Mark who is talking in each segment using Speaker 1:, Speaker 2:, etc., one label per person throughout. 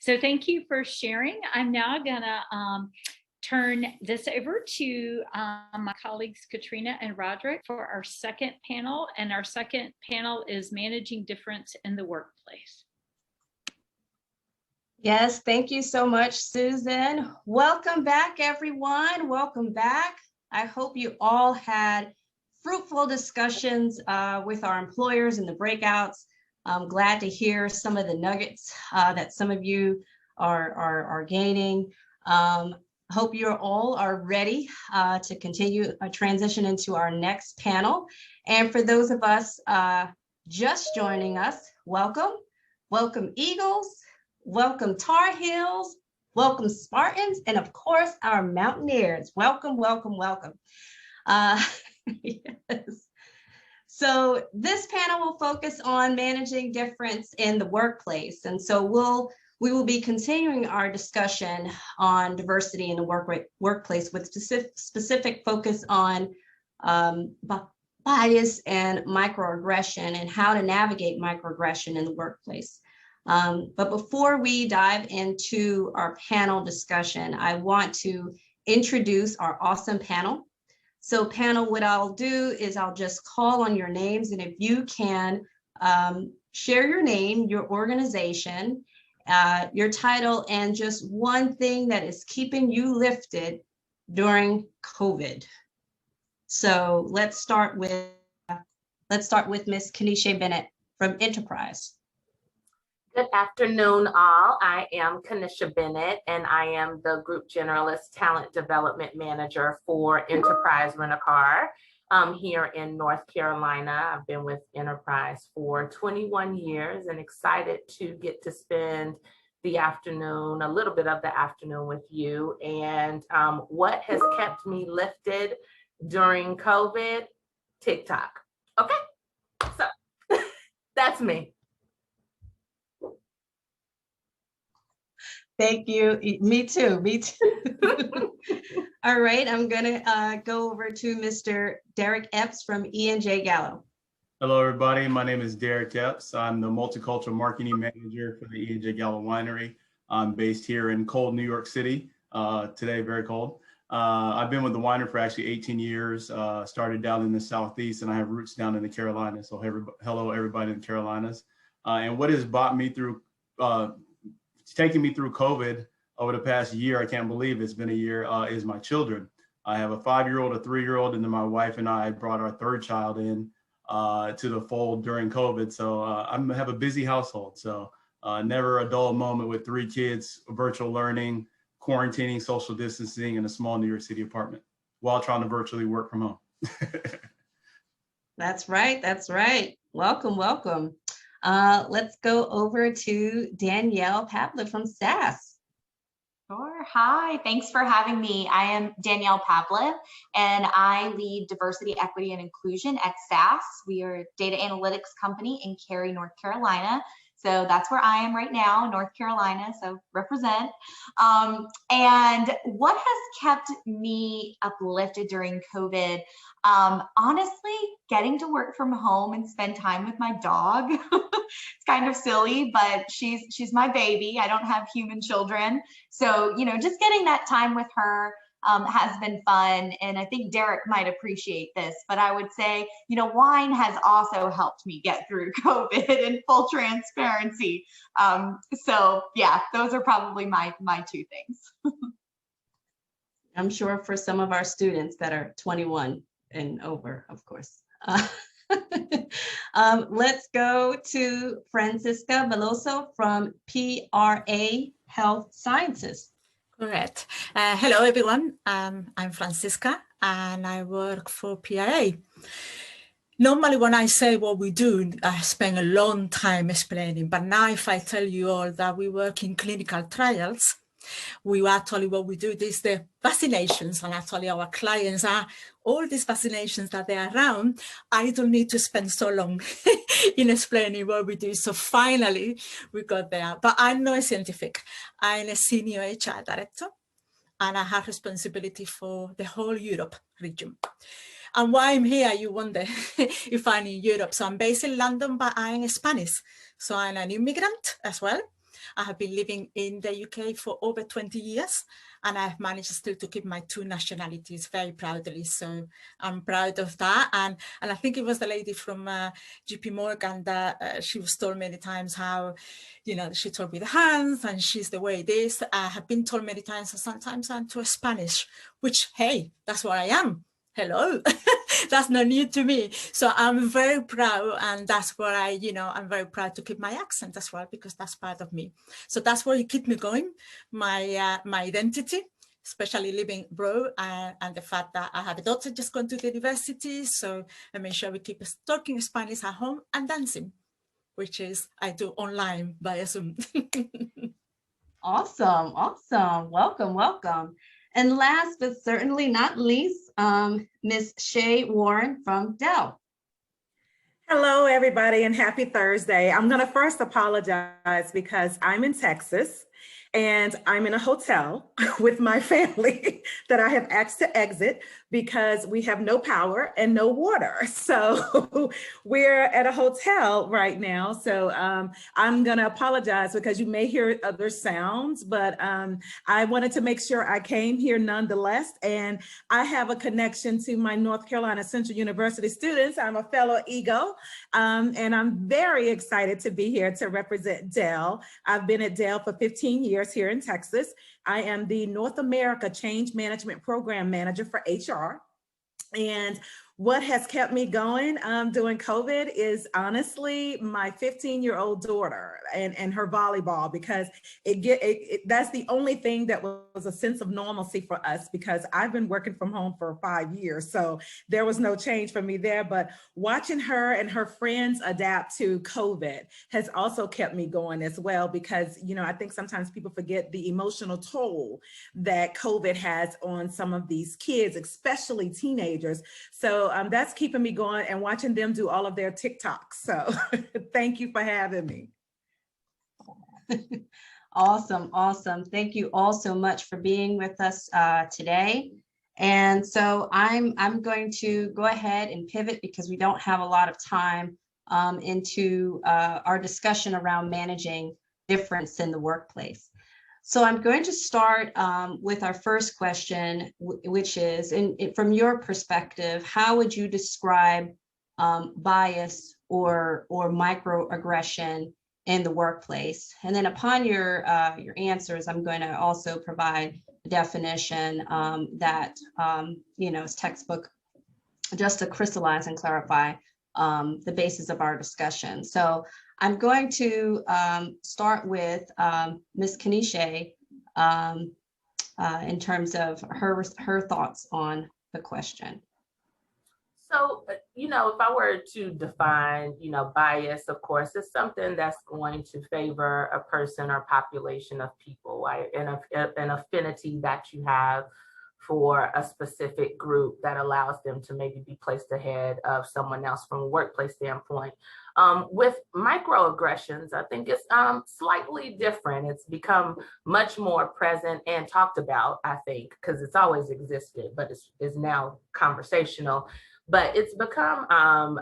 Speaker 1: So thank you for sharing. I'm now gonna turn this over to my colleagues Katrina and Roderick for our second panel. And our second panel is Managing Difference in the Workplace.
Speaker 2: Yes, thank you so much, Susan. Welcome back, everyone. Welcome back. I hope you all had fruitful discussions with our employers in the breakouts. I'm glad to hear some of the nuggets that some of you are gaining. Hope you all are ready to continue a transition into our next panel. And for those of us just joining us, welcome. Welcome Eagles, welcome Tar Heels, welcome Spartans, and of course our Mountaineers. Welcome, welcome, welcome. Yes. So this panel will focus on managing difference in the workplace. And so we will be continuing our discussion on diversity in the workplace with specific focus on bias and microaggression and how to navigate microaggression in the workplace. But before we dive into our panel discussion, I want to introduce our awesome panel. So panel, what I'll do is I'll just call on your names, and if you can share your name, your organization, your title, and just one thing that is keeping you lifted during COVID. So let's start with Ms. Kenesha Bennett from Enterprise.
Speaker 3: Good afternoon, all. I am Kenesha Bennett, and I am the Group Generalist Talent Development Manager for Enterprise Rent-A-Car here in North Carolina. I've been with Enterprise for 21 years and excited to get to spend the afternoon, a little bit of the afternoon with you. And what has kept me lifted during COVID? TikTok. Okay, so that's me.
Speaker 2: Thank you. Me too. Me too. All right. I'm going to go over to Mr. Derek Epps from E&J Gallo.
Speaker 4: Hello, everybody. My name is Derek Epps. I'm the Multicultural Marketing Manager for the E&J Gallo Winery. I'm based here in cold New York City. Today, very cold. I've been with the winery for actually 18 years. Started down in the Southeast, and I have roots down in the Carolinas. So hello, everybody in the Carolinas. And what has brought me through taking me through COVID over the past year, I can't believe it's been a year, is my children. I have a 5-year-old, a 3-year-old, and then my wife and I brought our 3rd child in to the fold during COVID. So I have a busy household. So never a dull moment with 3 kids, virtual learning, quarantining, social distancing in a small New York City apartment while trying to virtually work from home.
Speaker 2: That's right. That's right. Welcome, welcome. Let's go over to Danielle Pavlov from SAS.
Speaker 5: Sure. Hi, thanks for having me. I am Danielle Pavlov, and I lead diversity, equity, and inclusion at SAS. We are a data analytics company in Cary, North Carolina. So that's where I am right now, North Carolina, so represent. And what has kept me uplifted during COVID? Honestly, getting to work from home and spend time with my dog. It's kind of silly, but she's my baby. I don't have human children. So, you know, just getting that time with her has been fun. And I think Derek might appreciate this, but I would say, you know, wine has also helped me get through COVID in full transparency. So yeah, those are probably my 2 things.
Speaker 2: I'm sure for some of our students that are 21 and over, of course. Let's go to Francisca Veloso from PRA Health Sciences.
Speaker 6: Correct. Hello, everyone. I'm Francisca, and I work for PRA. Normally, when I say what we do, I spend a long time explaining. But now, if I tell you all that we work in clinical trials, what we do is the vaccinations, and actually our clients are all these vaccinations that they are around. I don't need to spend so long in explaining what we do. So finally we got there, but I'm not a scientific. I'm a senior HR director, and I have responsibility for the whole Europe region. And why I'm here, you wonder if I'm in Europe. So I'm based in London, but I'm Spanish. So I'm an immigrant as well. I have been living in the UK for over 20 years, and I've managed still to keep my 2 nationalities very proudly. So I'm proud of that. And I think it was the lady from JP Morgan that she was told many times how, you know, she told me the hands and she's the way it is. I have been told many times, and sometimes I'm too Spanish, which, hey, that's what I am. Hello. That's not new to me. So I'm very proud, and that's what I'm very proud to keep my accent as well, because that's part of me. So that's what keeps me going, my identity, especially living abroad, and the fact that I have a daughter just going to the university. So I make sure we keep talking Spanish at home and dancing, which is I do online via Zoom.
Speaker 2: Awesome, awesome. Welcome, welcome. And last but certainly not least, Miss Shay Warren from Dell.
Speaker 7: Hello, everybody, and happy Thursday. I'm going to first apologize because I'm in Texas and I'm in a hotel with my family that I have asked to exit because we have no power and no water. So we're at a hotel right now. So I'm going to apologize because you may hear other sounds, but I wanted to make sure I came here nonetheless. And I have a connection to my North Carolina Central University students. I'm a fellow Eagle, and I'm very excited to be here to represent Dell. I've been at Dell for 15 years here in Texas. I am the North America Change Management Program Manager for HR. And what has kept me going during COVID is honestly my 15-year-old daughter and her volleyball, because that's the only thing that was a sense of normalcy for us, because I've been working from home for 5 years. So there was no change for me there, but watching her and her friends adapt to COVID has also kept me going as well, because, you know, I think sometimes people forget the emotional toll that COVID has on some of these kids, especially teenagers. So that's keeping me going, and watching them do all of their TikToks. So thank you for having me.
Speaker 2: Awesome, awesome. Thank you all so much for being with us today. And so I'm going to go ahead and pivot, because we don't have a lot of time, into our discussion around managing difference in the workplace. So I'm going to start with our first question, which is, from your perspective, how would you describe bias or microaggression in the workplace? And then upon your answers, I'm going to also provide a definition that is textbook, just to crystallize and clarify the basis of our discussion. So I'm going to start with Ms. Kanisha in terms of her thoughts on the question.
Speaker 3: So, if I were to define, bias, of course, it's something that's going to favor a person or population of people, right? An affinity that you have for a specific group that allows them to maybe be placed ahead of someone else from a workplace standpoint. With microaggressions, I think it's slightly different. It's become much more present and talked about, I think, because it's always existed, but it's now conversational. But it's become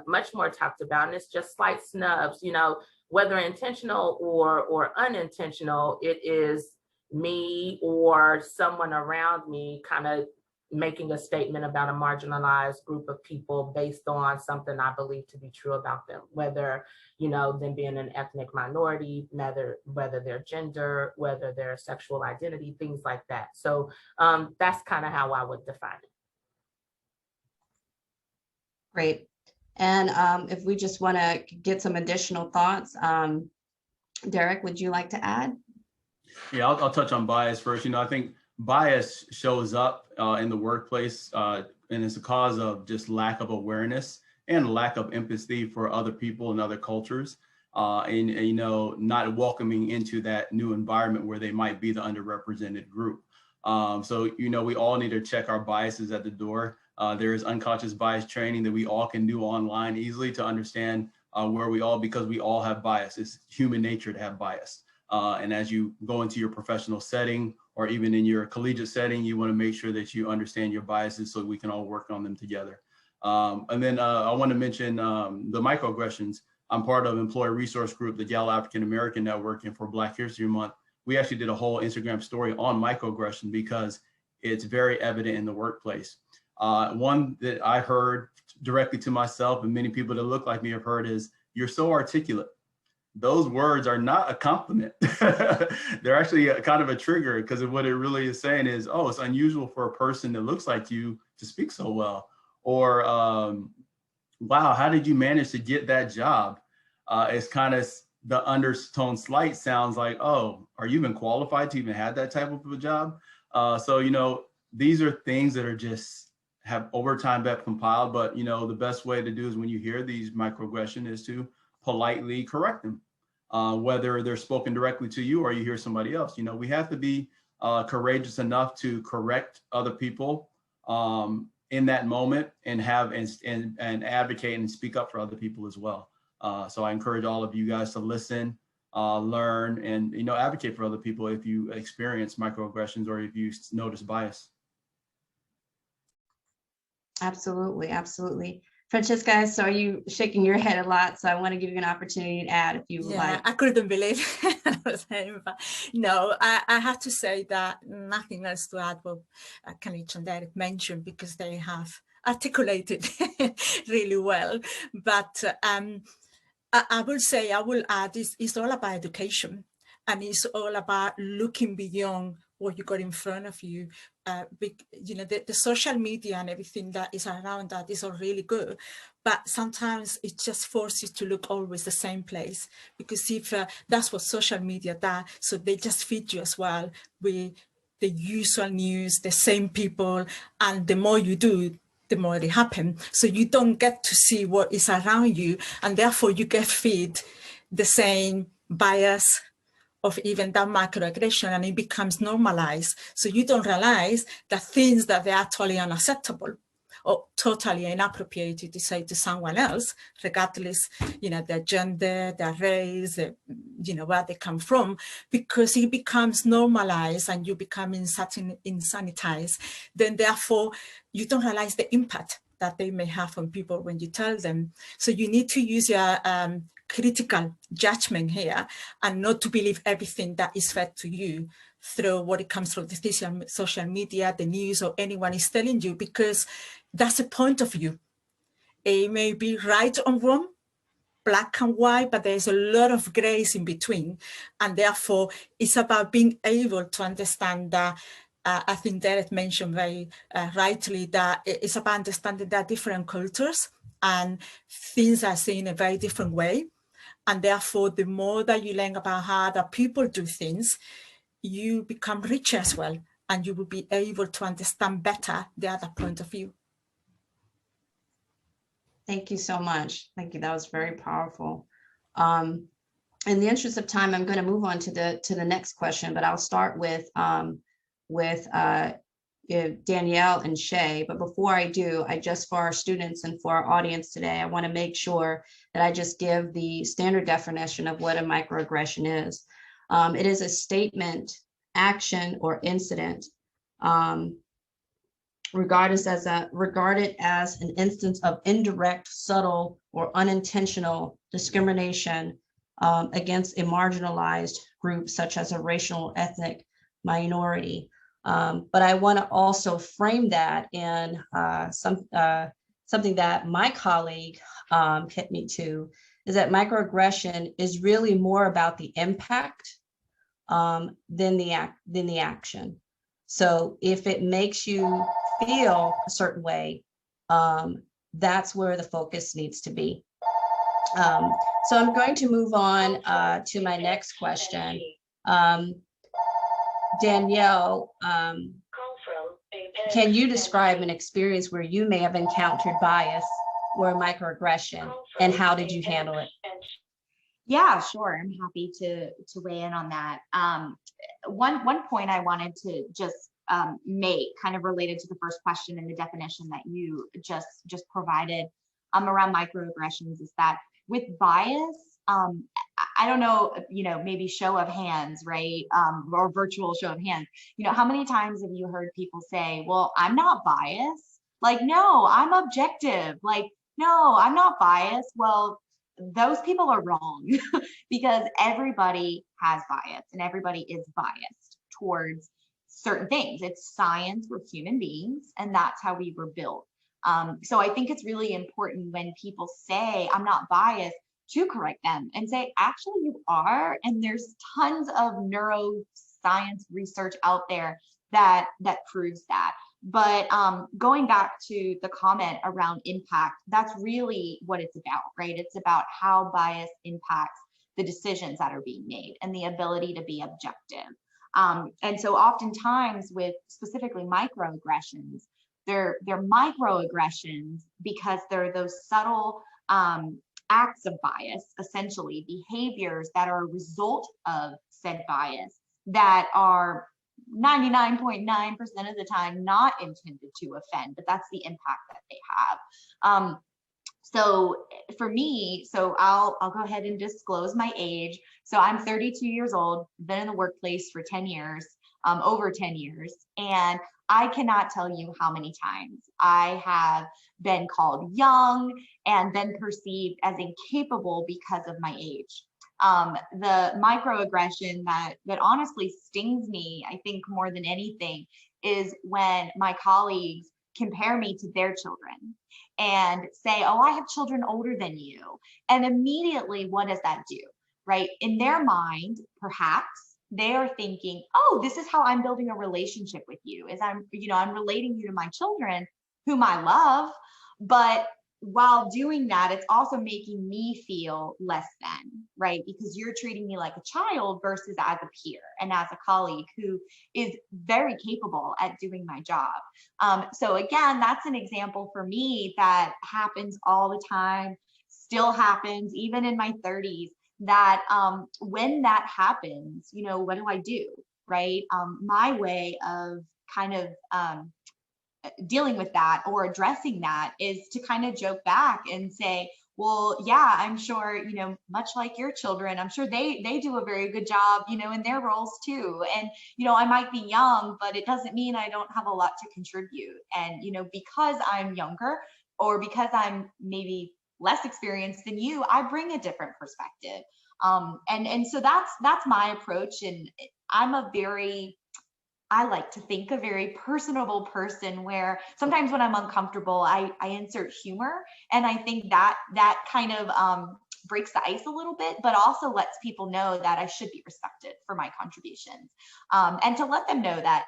Speaker 3: much more talked about, and it's just slight snubs, whether intentional or unintentional. It is me or someone around me kind of making a statement about a marginalized group of people based on something I believe to be true about them, whether, them being an ethnic minority, whether their gender, whether their sexual identity, things like that. So that's kind of how I would define it.
Speaker 2: Great. And if we just want to get some additional thoughts, Derek, would you like to add?
Speaker 4: Yeah, I'll touch on bias first. I think bias shows up in the workplace, and it's a cause of just lack of awareness and lack of empathy for other people and other cultures, and not welcoming into that new environment where they might be the underrepresented group. So we all need to check our biases at the door. There is unconscious bias training that we all can do online easily to understand because we all have bias. It's human nature to have bias. And as you go into your professional setting, or even in your collegiate setting, you want to make sure that you understand your biases so we can all work on them together. And then I want to mention the microaggressions. I'm part of employee resource group, the Gallo African American Network, and for Black History Month, we actually did a whole Instagram story on microaggression because it's very evident in the workplace. One that I heard directly to myself and many people that look like me have heard is, "You're so articulate." Those words are not a compliment. They're actually kind of a trigger, because what it really is saying is, oh, it's unusual for a person that looks like you to speak so well. Or, wow, how did you manage to get that job? It's kind of the undertone slight sounds like, oh, are you even qualified to even have that type of a job? So, you know, these are things that are just have over time been compiled, but, you know, the best way to do is when you hear these microaggression is to politely correct them, whether they're spoken directly to you or you hear somebody else. You know, we have to be courageous enough to correct other people in that moment and have and advocate and speak up for other people as well. So I encourage all of you guys to listen, learn, and, you know, advocate for other people if you experience microaggressions or if you notice bias.
Speaker 2: Absolutely, absolutely. Francisca, so are you shaking your head a lot? So I want to give you an opportunity to add if you would like.
Speaker 6: I couldn't believe I was saying, but no, I have to say that nothing else to add what Kanish and Derek mentioned, because they have articulated really well. But I will say, I will add, it's all about education, and it's all about looking beyond what you got in front of you. You know, the social media and everything that is around that is all really good, but sometimes it just forces to look always the same place, because if that's what social media does, so they just feed you as well with the usual news, the same people, and the more you do, the more it happens. So you don't get to see what is around you, and therefore you get fed the same bias of even that microaggression, and it becomes normalized. So you don't realize that things that they are totally unacceptable or totally inappropriate to say to someone else, regardless, you know, their gender, their race, you know, where they come from, because it becomes normalized and you become insanitized. Then therefore you don't realize the impact that they may have on people when you tell them. So you need to use your critical judgment here, and not to believe everything that is fed to you through what it comes from the social media, the news, or anyone is telling you, because that's a point of view. It may be right or wrong, black and white, but there's a lot of grays in between. And therefore it's about being able to understand that I think Derek mentioned very rightly that it's about understanding that different cultures and things are seen in a very different way. And therefore, the more that you learn about how other people do things, you become richer as well, and you will be able to understand better the other point of view.
Speaker 2: Thank you so much. Thank you. That was very powerful. In the interest of time, I'm going to move on to the next question, but I'll start with Danielle and Shay. But before I do, for our students and for our audience today, I want to make sure that I just give the standard definition of what a microaggression is. It is a statement, action, or incident regarded as an instance of indirect, subtle, or unintentional discrimination against a marginalized group, such as a racial, ethnic minority. But I want to also frame that in something that my colleague hit me to, is that microaggression is really more about the impact than the action. So if it makes you feel a certain way, that's where the focus needs to be. So I'm going to move on to my next question. Danielle, can you describe an experience where you may have encountered bias or microaggression, and how did you handle it?
Speaker 5: Yeah, sure. I'm happy to weigh in on that. One point I wanted to just make, kind of related to the first question and the definition that you just provided around microaggressions, is that with bias, I don't know, maybe show of hands, right? Or virtual show of hands. How many times have you heard people say, well, I'm not biased? Like, no, I'm objective. Like, no, I'm not biased. Well, those people are wrong because everybody has bias and everybody is biased towards certain things. It's science, we're human beings, and that's how we were built. So I think it's really important when people say, I'm not biased, to correct them and say, actually you are. And there's tons of neuroscience research out there that proves that. But going back to the comment around impact, that's really what it's about, right? It's about how bias impacts the decisions that are being made and the ability to be objective. And so oftentimes with specifically microaggressions, they're microaggressions because they're those subtle acts of bias, essentially behaviors that are a result of said bias that are 99.9% of the time not intended to offend, but that's the impact that they have. So for me, so I'll go ahead and disclose my age. So I'm 32 years old, been in the workplace for 10 years, over 10 years. And I cannot tell you how many times I have been called young and then perceived as incapable because of my age. The microaggression that honestly stings me, I think more than anything, is when my colleagues compare me to their children and say, oh, I have children older than you. And immediately, what does that do, right? In their mind, perhaps they are thinking, oh, this is how I'm building a relationship with you, is I'm relating you to my children whom I love. But while doing that, it's also making me feel less than, right? Because you're treating me like a child versus as a peer and as a colleague who is very capable at doing my job. So again, that's an example for me that happens all the time, still happens even in my 30s, that when that happens, what do I do, right? My way of kind of dealing with that or addressing that is to kind of joke back and say, well, yeah, I'm sure, much like your children, I'm sure they do a very good job, in their roles too. And, I might be young, but it doesn't mean I don't have a lot to contribute. And, because I'm younger or because I'm maybe less experienced than you, I bring a different perspective. And so that's my approach. And I like to think a very personable person where sometimes when I'm uncomfortable, I insert humor. And I think that kind of breaks the ice a little bit, but also lets people know that I should be respected for my contributions. And to let them know that,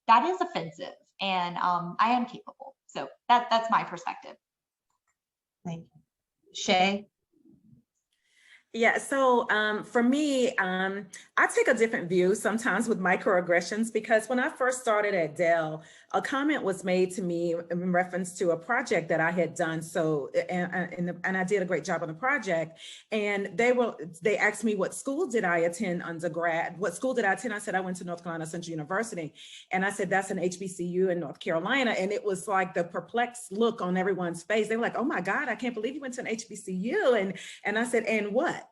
Speaker 5: that is offensive and I am capable. So that's my perspective.
Speaker 2: Thank you. Shay?
Speaker 7: Yeah, so for me, I take a different view sometimes with microaggressions, because when I first started at Dell, a comment was made to me in reference to a project that I had done. So, and I did a great job on the project. And they asked me, what school did I attend undergrad? What school did I attend? I said, I went to North Carolina Central University. And I said, that's an HBCU in North Carolina. And it was like the perplexed look on everyone's face. They were like, oh my God, I can't believe you went to an HBCU. And I said, and what?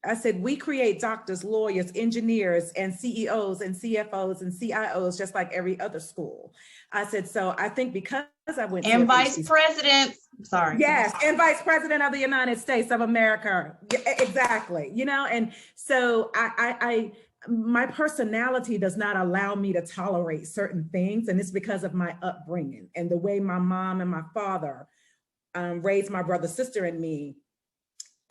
Speaker 7: I said, we create doctors, lawyers, engineers, and CEOs and CFOs and CIOs, just like every other school. I said, so I think because I went
Speaker 2: and vice president, sorry.
Speaker 7: Yes, and vice president of the United States of America. Exactly, and so my personality does not allow me to tolerate certain things. And it's because of my upbringing and the way my mom and my father raised my brother, sister, and me.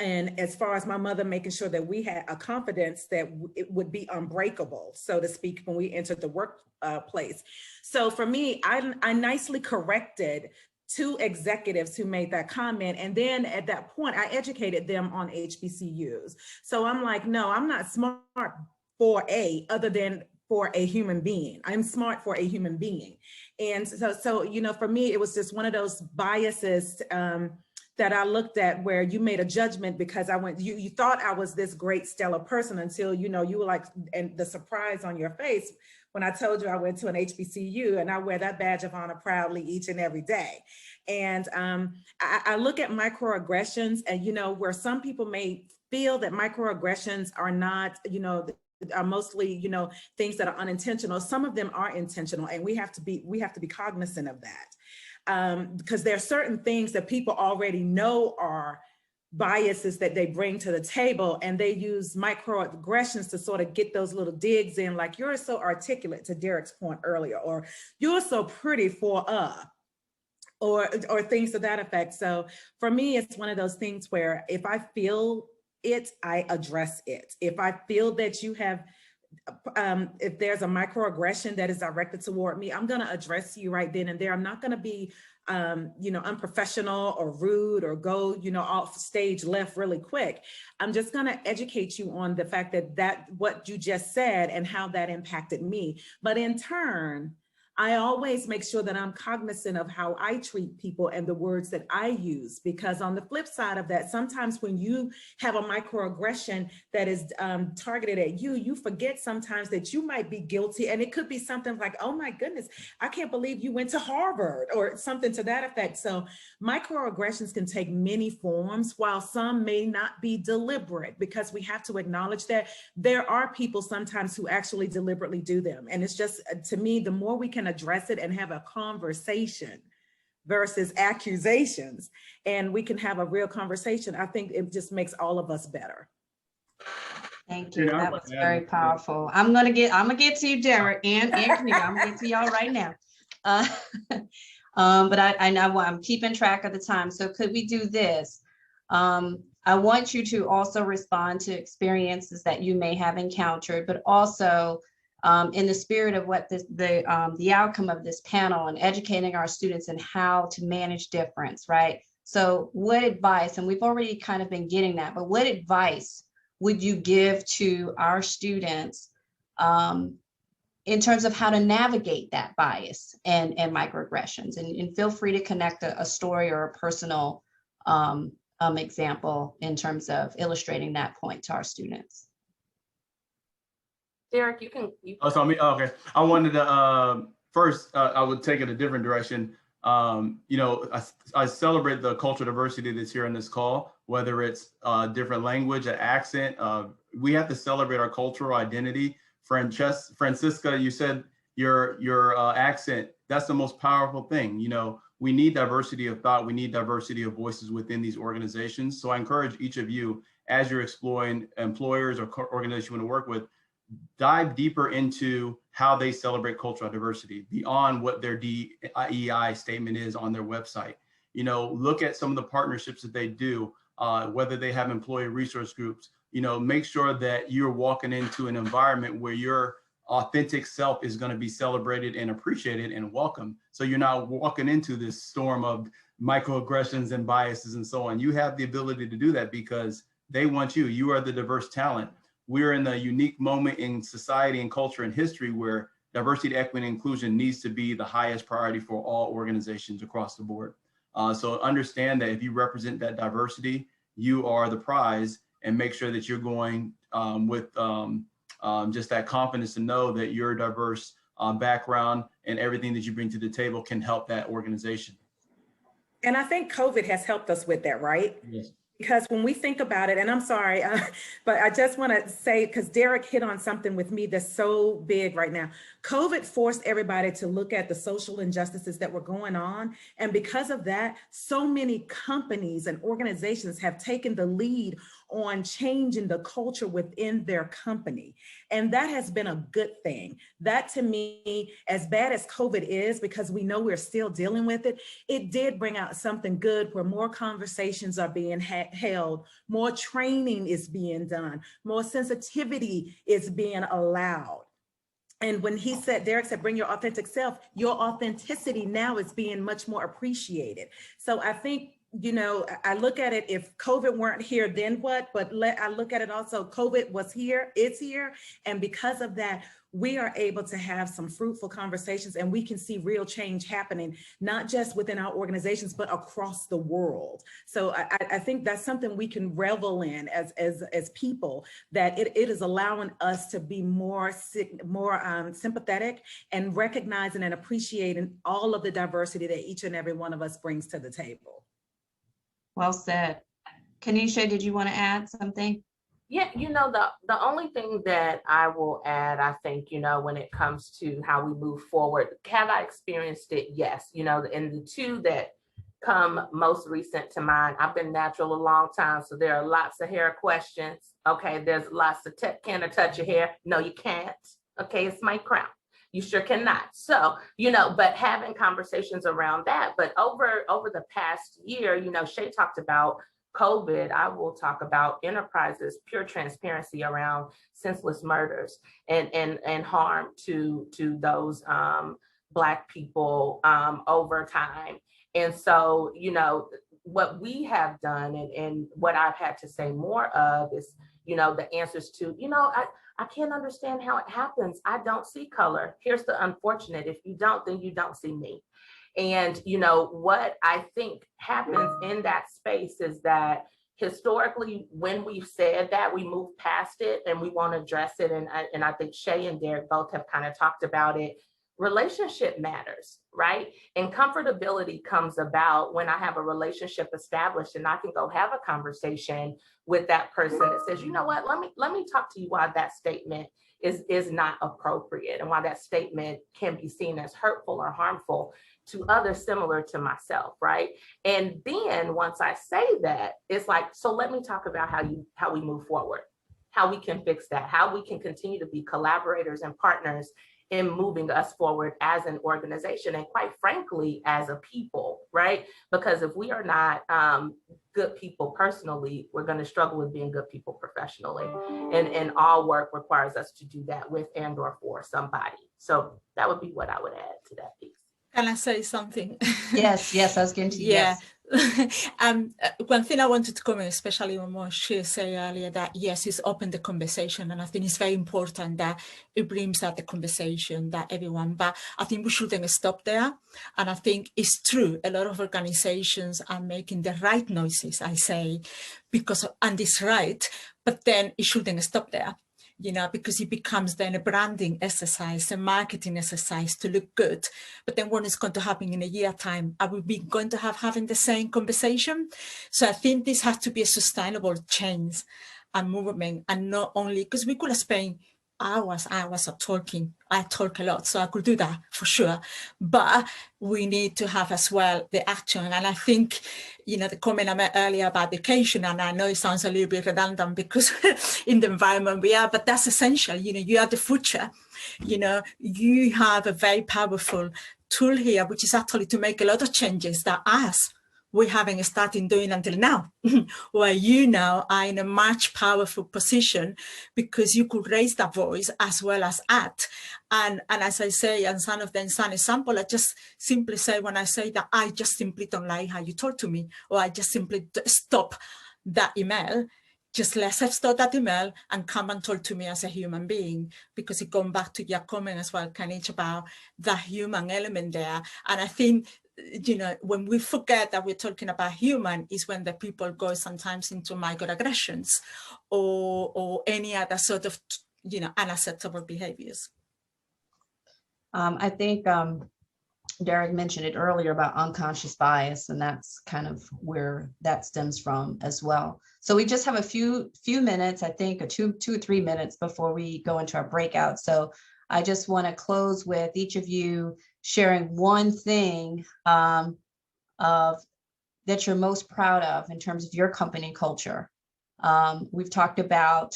Speaker 7: And as far as my mother making sure that we had a confidence that it would be unbreakable, so to speak, when we entered the workplace. So for me, I nicely corrected two executives who made that comment. And then at that point, I educated them on HBCUs. So I'm like, no, I'm not smart for other than for a human being. I'm smart for a human being. And so for me, it was just one of those biases that I looked at where you made a judgment because you thought I was this great stellar person until, you were like, and the surprise on your face when I told you I went to an HBCU, and I wear that badge of honor proudly each and every day. And I look at microaggressions and, where some people may feel that microaggressions are not, are mostly, things that are unintentional. Some of them are intentional, and we have to be cognizant of that. Because there are certain things that people already know are biases that they bring to the table, and they use microaggressions to sort of get those little digs in, like, you're so articulate, to Derek's point earlier, or you're so pretty for or things to that effect. So for me, it's one of those things where if I feel it, I address it. If I feel that you have if there's a microaggression that is directed toward me, I'm going to address you right then and there. I'm not going to be, unprofessional or rude or go, off stage left really quick. I'm just going to educate you on the fact that what you just said and how that impacted me. But in turn, I always make sure that I'm cognizant of how I treat people and the words that I use, because on the flip side of that, sometimes when you have a microaggression that is targeted at you, you forget sometimes that you might be guilty. And it could be something like, oh my goodness, I can't believe you went to Harvard, or something to that effect. So microaggressions can take many forms, while some may not be deliberate, because we have to acknowledge that there are people sometimes who actually deliberately do them. And it's just, to me, the more we can address it and have a conversation versus accusations, and we can have a real conversation, I think it just makes all of us better.
Speaker 2: Thank you. That was very powerful. I'm gonna get to you, Derek, and Camille. I'm gonna get to y'all right now. But I know I'm keeping track of the time. So could we do this? I want you to also respond to experiences that you may have encountered, but also in the spirit of what the outcome of this panel, and educating our students in how to manage difference, right? So what advice, and we've already kind of been getting that, but what advice would you give to our students in terms of how to navigate that bias and microaggressions? And feel free to connect a story or a personal example in terms of illustrating that point to our students.
Speaker 3: Derek, you can.
Speaker 4: Oh, so me. Oh, okay. I wanted to first. I would take it a different direction. I celebrate the cultural diversity that's here on this call, whether it's different language, an accent. We have to celebrate our cultural identity. Francisca, you said your accent. That's the most powerful thing. We need diversity of thought. We need diversity of voices within these organizations. So I encourage each of you, as you're exploring employers or organizations you want to work with, dive deeper into how they celebrate cultural diversity beyond what their DEI statement is on their website. Look at some of the partnerships that they do, whether they have employee resource groups. Make sure that you're walking into an environment where your authentic self is going to be celebrated and appreciated and welcome. So you're not walking into this storm of microaggressions and biases and so on. You have the ability to do that because they want you. You are the diverse talent. We're in a unique moment in society and culture and history where diversity, equity, and inclusion needs to be the highest priority for all organizations across the board. So understand that if you represent that diversity, you are the prize, and make sure that you're going with just that confidence to know that your diverse background and everything that you bring to the table can help that organization.
Speaker 7: And I think COVID has helped us with that, right?
Speaker 4: Yes.
Speaker 7: Because when we think about it, and I'm sorry, but I just want to say, because Derek hit on something with me that's so big right now. COVID forced everybody to look at the social injustices that were going on. And because of that, so many companies and organizations have taken the lead on changing the culture within their company. And that has been a good thing. That, to me, as bad as COVID is, because we know we're still dealing with it, it did bring out something good where more conversations are being held, more training is being done, more sensitivity is being allowed. And when Derek said, bring your authentic self, your authenticity now is being much more appreciated. So I think, I look at it, if COVID weren't here, then what? But I look at it also, COVID was here, it's here. And because of that, we are able to have some fruitful conversations, and we can see real change happening, not just within our organizations, but across the world. So I think that's something we can revel in as people, that it is allowing us to be more sympathetic and recognizing and appreciating all of the diversity that each and every one of us brings to the table.
Speaker 2: Well said. Kanisha, did you want to add something?
Speaker 3: Yeah, the only thing that I will add, I think, when it comes to how we move forward, have I experienced it? Yes, and the two that come most recent to mind. I've been natural a long time, so there are lots of hair questions. Okay, there's lots of can I touch your hair? No, you can't. Okay, it's my crown. You sure cannot. So, but having conversations around that. But over the past year, Shay talked about COVID. I will talk about Enterprise's pure transparency around senseless murders and harm to those Black people over time. And so, what we have done and what I've had to say more of is, the answers to, I can't understand how it happens. I don't see color. Here's the unfortunate. If you don't, then you don't see me. And, what I think happens in that space is that historically, when we've said that, we move past it and we won't address it. And I think Shay and Derek both have kind of talked about it. Relationship matters, right? And comfortability comes about when I have a relationship established and I can go have a conversation with that person that says, you know what, let me talk to you why that statement is not appropriate and why that statement can be seen as hurtful or harmful to others similar to myself, right? And then once I say that, it's like, so let me talk about how we move forward, how we can fix that, how we can continue to be collaborators and partners in moving us forward as an organization and quite frankly, as a people, right? Because if we are not good people personally, we're going to struggle with being good people professionally. And all work requires us to do that with and or for somebody. So that would be what I would add to that piece.
Speaker 6: Can I say something?
Speaker 2: Yes, I was going to.
Speaker 6: Yeah.
Speaker 2: Yes.
Speaker 6: One thing I wanted to comment, especially on what she said earlier, that yes, it's opened the conversation, and I think it's very important that it brings out the conversation that everyone. But I think we shouldn't stop there, and I think it's true. A lot of organizations are making the right noises, I say, and it's right, but then it shouldn't stop there. Because it becomes then a branding exercise, a marketing exercise to look good. But then what is going to happen in a year's time? Are we going to having the same conversation? So I think this has to be a sustainable change and movement, and not only because we could spend hours of talking. I talk a lot, so I could do that for sure. But we need to have as well the action. And I think, the comment I made earlier about education, and I know it sounds a little bit redundant because in the environment we are, but that's essential. You are the future. You have a very powerful tool here, which is actually to make a lot of changes that we haven't started doing until now, where you now are in a much powerful position because you could raise that voice as well as act. And as I say, and some of them, some example, I just simply say when I say that I just simply don't like how you talk to me, or I just simply stop that email. Just let's stop that email and come and talk to me as a human being, because it goes back to your comment as well, Kanish, about the human element there. And I think, when we forget that we're talking about human is when the people go sometimes into microaggressions or any other sort of, unacceptable behaviors.
Speaker 2: I think Derek mentioned it earlier about unconscious bias, and that's kind of where that stems from as well. So we just have a few minutes, I think, or two or 3 minutes before we go into our breakout. So I just want to close with each of you sharing one thing that you're most proud of in terms of your company culture. We've talked about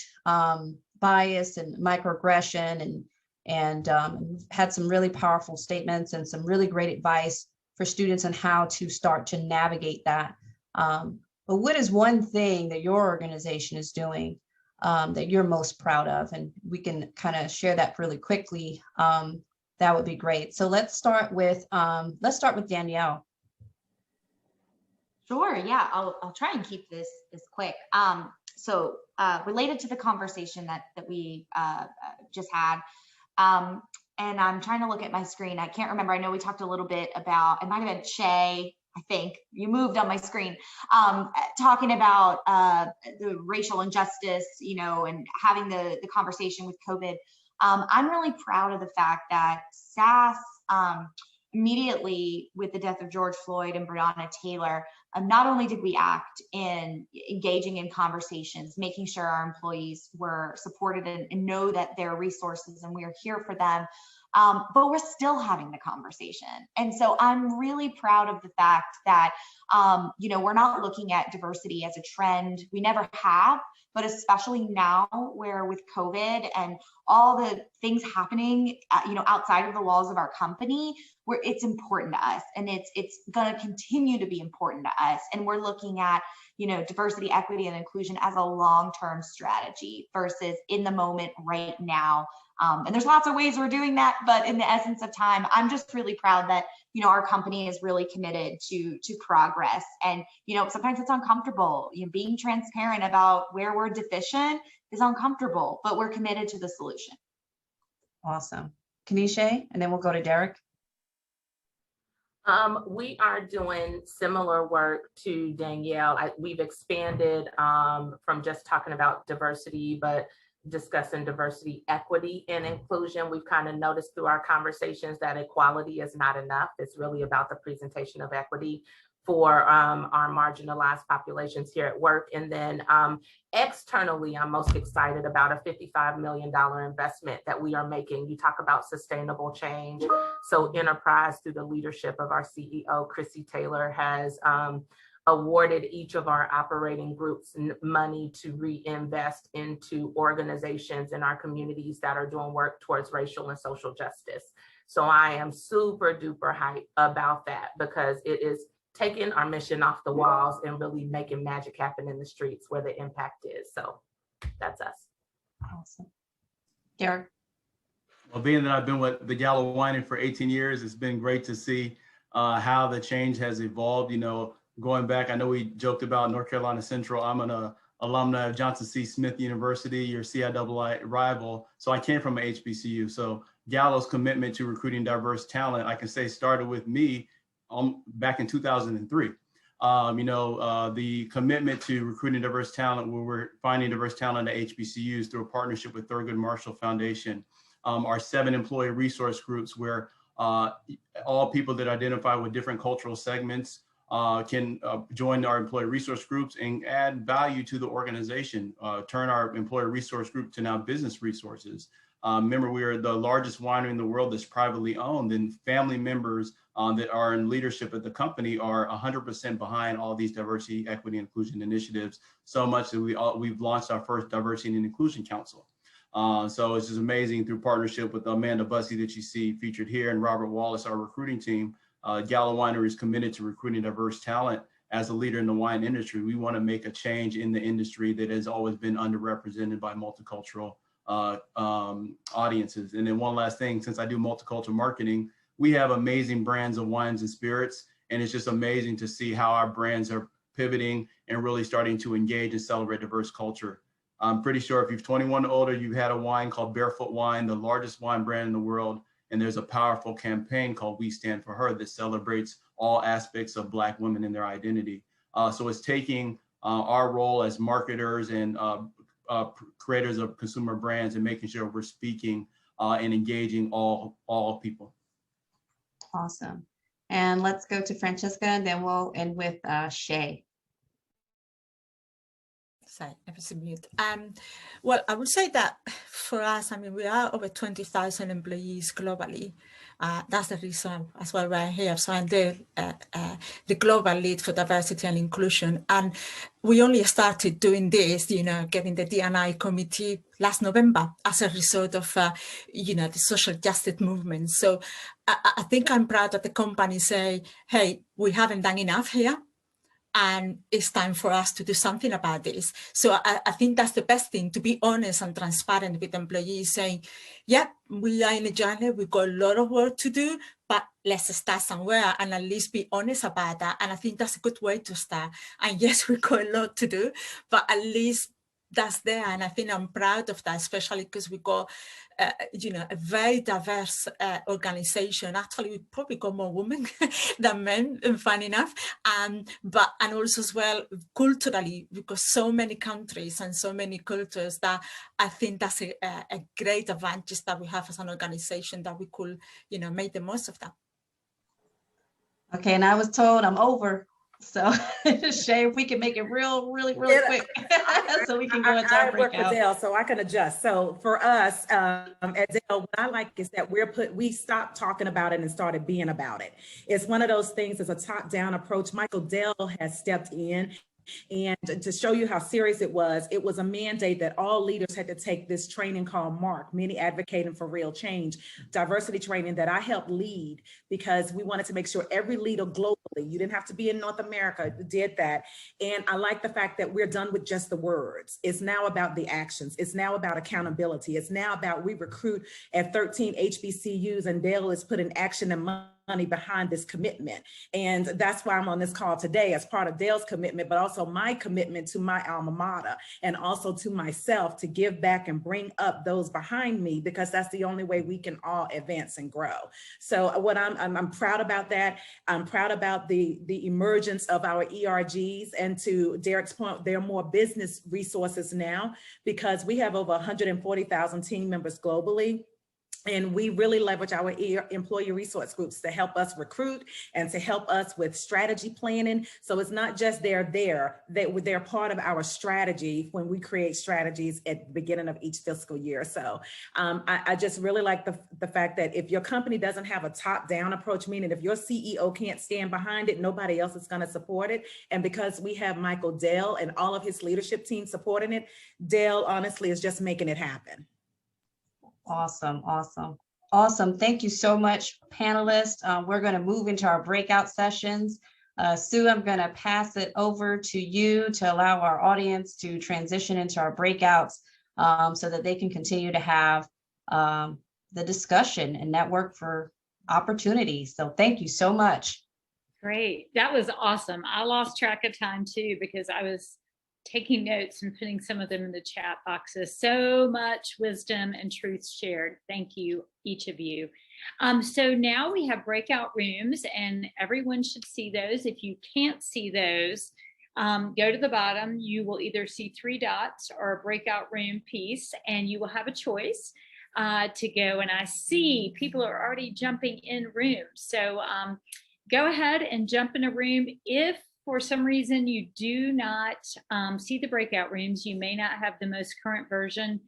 Speaker 2: bias and microaggression, and we've had some really powerful statements and some really great advice for students on how to start to navigate that. But what is one thing that your organization is doing that you're most proud of? And we can kind of share that really quickly. That would be great. So let's start with Danielle.
Speaker 5: Sure. Yeah, I'll try and keep this quick. So related to the conversation that we just had, and I'm trying to look at my screen. I can't remember. I know we talked a little bit about, it might have been Shay, I think you moved on my screen, talking about the racial injustice, and having the conversation with COVID. I'm really proud of the fact that SAS, immediately with the death of George Floyd and Breonna Taylor, not only did we act in engaging in conversations, making sure our employees were supported and know that there are resources and we are here for them, but we're still having the conversation. And so I'm really proud of the fact that, we're not looking at diversity as a trend. We never have, but especially now where with COVID and all the things happening, outside of the walls of our company, where it's important to us, and it's going to continue to be important to us. And we're looking at, diversity, equity, and inclusion as a long-term strategy versus in the moment right now. And there's lots of ways we're doing that, but in the essence of time, I'm just really proud that, our company is really committed to progress. And, sometimes it's uncomfortable, being transparent about where we're deficient is uncomfortable, but we're committed to the solution.
Speaker 2: Awesome. Kanisha, and then we'll go to Derek.
Speaker 3: We are doing similar work to Danielle. We've expanded from just talking about diversity, but discussing diversity, equity, and inclusion. We've kind of noticed through our conversations that equality is not enough. It's really about the presentation of equity for our marginalized populations here at work. And then externally, I'm most excited about a $55 million investment that we are making. You talk about sustainable change. So Enterprise, through the leadership of our CEO, Chrissy Taylor, has awarded each of our operating groups money to reinvest into organizations in our communities that are doing work towards racial and social justice. So I am super duper hyped about that, because it is taking our mission off the walls and really making magic happen in the streets where the impact is. So that's us.
Speaker 2: Awesome. Derek.
Speaker 4: Well, being that I've been with the Gallo Winery for 18 years, it's been great to see how the change has evolved. Going back, I know we joked about North Carolina Central. I'm an alumni of Johnson C. Smith University, your CIAA rival. So I came from an HBCU. So Gallo's commitment to recruiting diverse talent, I can say, started with me back in 2003. The commitment to recruiting diverse talent, where we're finding diverse talent at HBCUs through a partnership with Thurgood Marshall Foundation, our 7 employee resource groups, where all people that identify with different cultural segments can join our employee resource groups and add value to the organization, turn our employee resource group to now business resources. Remember, we are the largest winery in the world that's privately owned, and family members that are in leadership at the company are 100% behind all these diversity, equity, and inclusion initiatives, so much that we've launched our first Diversity and Inclusion Council. So it's just amazing, through partnership with Amanda Bussey that you see featured here, and Robert Wallace, our recruiting team. Gallo Winery is committed to recruiting diverse talent. As a leader in the wine industry, we want to make a change in the industry that has always been underrepresented by multicultural audiences. And then one last thing, since I do multicultural marketing, we have amazing brands of wines and spirits, and it's just amazing to see how our brands are pivoting and really starting to engage and celebrate diverse culture. I'm pretty sure if you're 21 or older, you've had a wine called Barefoot Wine, the largest wine brand in the world. And there's a powerful campaign called We Stand For Her that celebrates all aspects of Black women and their identity. So it's taking our role as marketers and creators of consumer brands and making sure we're speaking and engaging all people.
Speaker 2: Awesome. And let's go to Francisca, and then we'll end with Shay.
Speaker 6: Sorry, I was on mute. Well, I would say that for us, we are over 20,000 employees globally. That's the reason as well we're here. So I'm the global lead for diversity and inclusion. And we only started doing this, getting the D&I committee last November as a result of, the social justice movement. So I think I'm proud that the company say, hey, we haven't done enough here, and it's time for us to do something about this. So I think that's the best thing, to be honest and transparent with employees, saying, yeah, we are in a journey, we've got a lot of work to do, but let's start somewhere and at least be honest about that. And I think that's a good way to start. And yes, we've got a lot to do, but at least that's there. And I think I'm proud of that, especially because we got, a very diverse organization. Actually, we probably got more women than men, fun enough. And also as well, culturally, we've got so many countries and so many cultures that I think that's a great advantage that we have as an organization, that we could, make the most of that.
Speaker 2: Okay, and I was told I'm over. So Shay, if we can make it really quick so we can go into our
Speaker 7: I work for
Speaker 2: breakout.
Speaker 7: Dell, so I can adjust. So for us at Dell, what I like is that we stopped talking about it and started being about it. It's one of those things, it's a top-down approach. Michael Dell has stepped in. And to show you how serious it was a mandate that all leaders had to take this training called MARK, Many Advocating for Real Change, diversity training that I helped lead because we wanted to make sure every leader globally, you didn't have to be in North America, did that. And I like the fact that we're done with just the words. It's now about the actions. It's now about accountability. It's now about we recruit at 13 HBCUs and Dell is putting action and money behind this commitment. And that's why I'm on this call today as part of Dell's commitment, but also my commitment to my alma mater and also to myself to give back and bring up those behind me, because that's the only way we can all advance and grow. So what I'm proud about that. I'm proud about the emergence of our ERGs, and to Derek's point, there are more business resources now because we have over 140,000 team members globally. And we really leverage our employee resource groups to help us recruit and to help us with strategy planning. So it's not just they're part of our strategy when we create strategies at the beginning of each fiscal year. So I just really like the fact that if your company doesn't have a top-down approach, meaning if your CEO can't stand behind it, nobody else is going to support it. And because we have Michael Dell and all of his leadership team supporting it, Dell honestly is just making it happen.
Speaker 2: Awesome. Thank you so much, panelists. We're going to move into our breakout sessions. Sue, I'm going to pass it over to you to allow our audience to transition into our breakouts so that they can continue to have the discussion and network for opportunities. So thank you so much.
Speaker 1: Great. That was awesome. I lost track of time too, because I was taking notes and putting some of them in the chat boxes. So much wisdom and truth shared. Thank you, each of you. So now we have breakout rooms and everyone should see those. If you can't see those, go to the bottom. You will either see 3 dots or a breakout room piece, and you will have a choice to go. And I see people are already jumping in rooms. So go ahead and jump in a room. If for some reason you do not see the breakout rooms, you may not have the most current version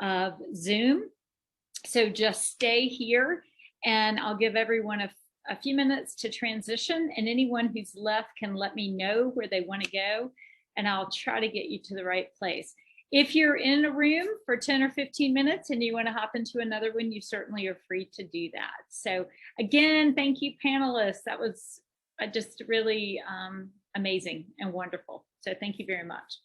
Speaker 1: of Zoom. So just stay here and I'll give everyone a few minutes to transition, and anyone who's left can let me know where they want to go and I'll try to get you to the right place. If you're in a room for 10 or 15 minutes and you want to hop into another one, you certainly are free to do that. So again, thank you, panelists. That was just really amazing and wonderful. So thank you very much.